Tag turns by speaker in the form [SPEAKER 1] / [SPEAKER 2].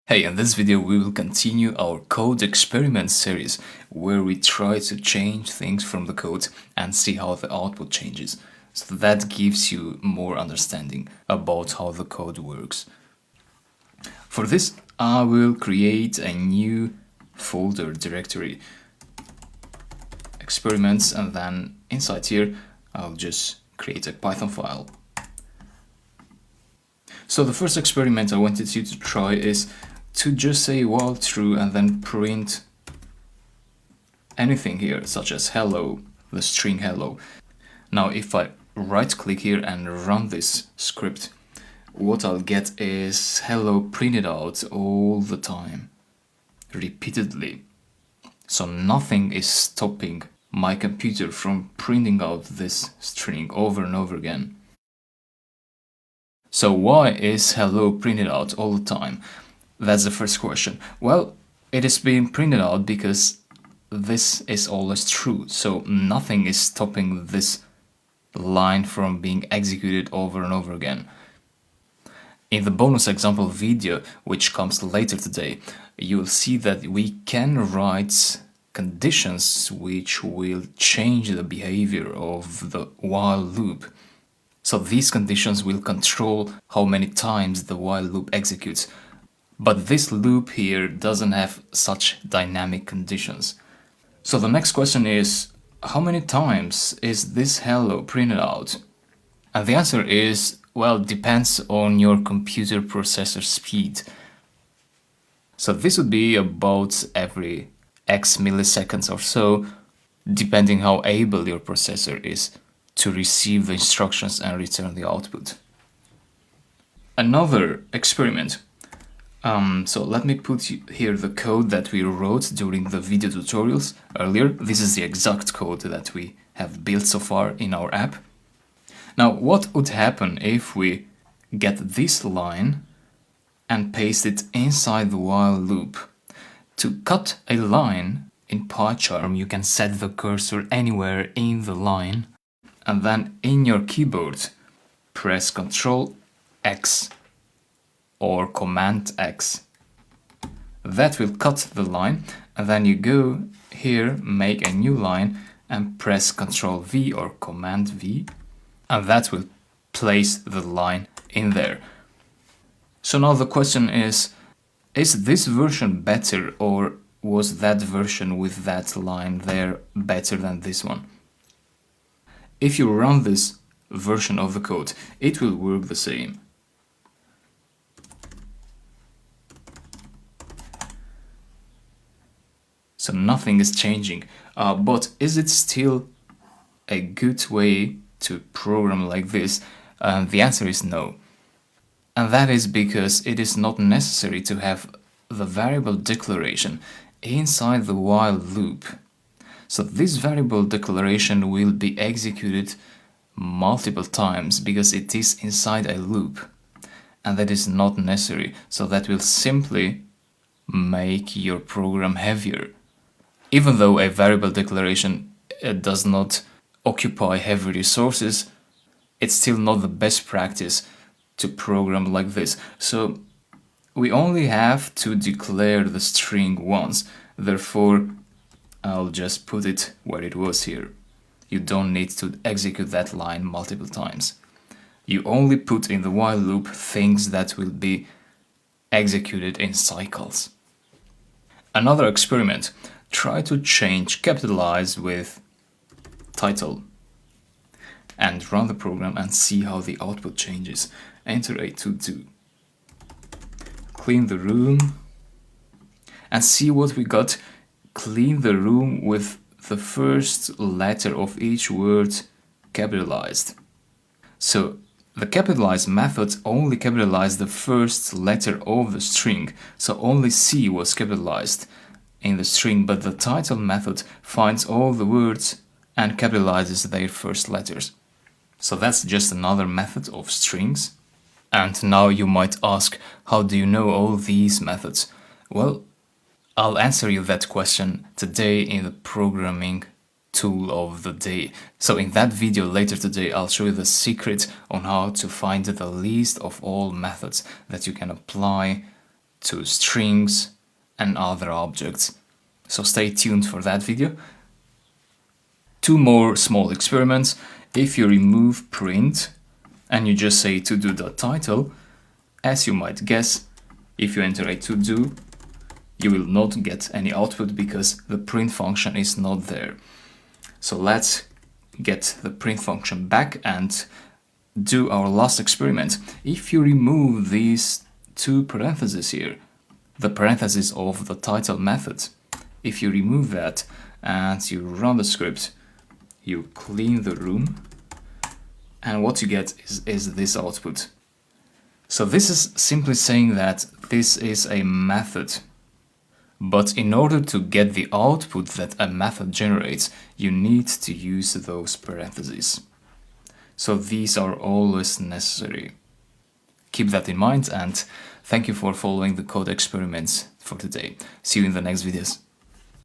[SPEAKER 1] Hey, in this video we will continue our code experiment series where we try to change things from the code and see how the output changes. So that gives you more understanding about how the code works. For this, I will create a new folder directory, experiments, and then inside here I'll just create a Python file. So the first experiment I wanted you to try is to just say while true and then print anything here, such as hello, the string hello. Now if I right click here and run this script, what I'll get is hello printed out all the time, repeatedly. So nothing is stopping my computer from printing out this string over and over again. So why is hello printed out all the time? That's the first question. Well, it is being printed out because this is always true. So nothing is stopping this line from being executed over and over again. In the bonus example video, which comes later today, you'll see that we can write conditions which will change the behavior of the while loop. So these conditions will control how many times the while loop executes. But this loop here doesn't have such dynamic conditions. So the next question is, how many times is this hello printed out? And the answer is, well, depends on your computer processor speed. So this would be about every X milliseconds or so, depending how able your processor is to receive the instructions and return the output. Another experiment. So let me put here the code that we wrote during the video tutorials earlier. This is the exact code that we have built so far in our app. Now, what would happen if we get this line and paste it inside the while loop? To cut a line in PyCharm, you can set the cursor anywhere in the line, and then in your keyboard, press Ctrl X or Command X. That will cut the line, and then you go here, make a new line and press Ctrl V or Command V, and that will place the line in there. So now the question is this version better, or was that version with that line there better than this one? If you run this version of the code, it will work the same. So nothing is changing, but is it still a good way to program like this? The answer is no. And that is because it is not necessary to have the variable declaration inside the while loop. So this variable declaration will be executed multiple times because it is inside a loop, and that is not necessary. So that will simply make your program heavier. Even though a variable declaration does not occupy heavy resources, it's still not the best practice to program like this. So we only have to declare the string once. Therefore, I'll just put it where it was here. You don't need to execute that line multiple times. You only put in the while loop things that will be executed in cycles. Another experiment. Try to change capitalize with title and run the program and see how the output changes. Enter a to-do. Clean the room and see what we got. Clean the room with the first letter of each word capitalized. So the capitalize method only capitalized the first letter of the string, so only C was capitalized in the string, but the title method finds all the words and capitalizes their first letters. So that's just another method of strings. And now you might ask, how do you know all these methods? Well, I'll answer you that question today in the programming tool of the day. So in that video later today, I'll show you the secret on how to find the least of all methods that you can apply to strings and other objects. So stay tuned for that video. Two more small experiments. If you remove print and you just say todo.title, as you might guess, if you enter a to-do, you will not get any output because the print function is not there. So let's get the print function back and do our last experiment. If you remove these two parentheses here, the parentheses of the title method, if you remove that and you run the script, you clean the room, and what you get is this output. So this is simply saying that this is a method. But in order to get the output that a method generates, you need to use those parentheses. So these are always necessary. Keep that in mind, and thank you for following the code experiments for today. See you in the next videos.